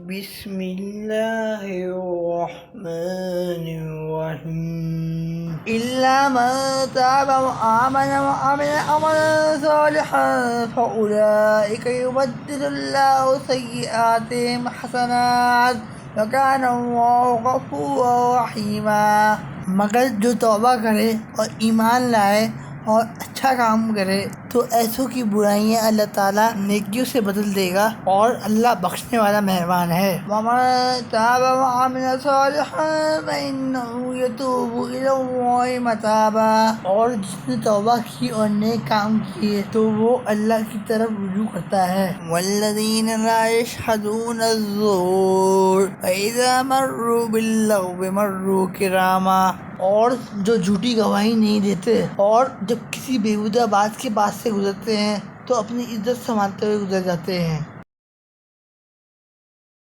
بسم اللہ الرحمن الرحیم إلا من تاب وآمن وعمل عملا صالحا فأولئك يبدل الله سيئاتهم حسنات وكان الله غفورا رحيما۔ مگر جو توبہ کرے اور ایمان لائے اور اچھا کام کرے تو ایسوں کی برائیاں اللہ تعالیٰ نیکیوں سے بدل دے گا، اور اللہ بخشنے والا مہربان ہے۔ وَمَن تَابَ وَعَمِلَ صَالِحًا فَإِنَّهُ يَتُوبُ إِلَى اللَّهِ مَتَابًا، اور جس نے توبہ کی اور نیک کام کیے تو وہ اللہ کی طرف رجوع کرتا ہے۔ وَالَّذِينَ لَا يَشْهَدُونَ الزُّورَ وَإِذَا مَرُّوا بِاللَّغْوِ مَرُّوا كِرَامًا، اور جو جھوٹی گواہی نہیں دیتے اور جب کسی بیہودہ بات کے پاس سے گزرتے ہیں تو اپنی عزت سنبھالتے ہوئے گزر جاتے ہیں۔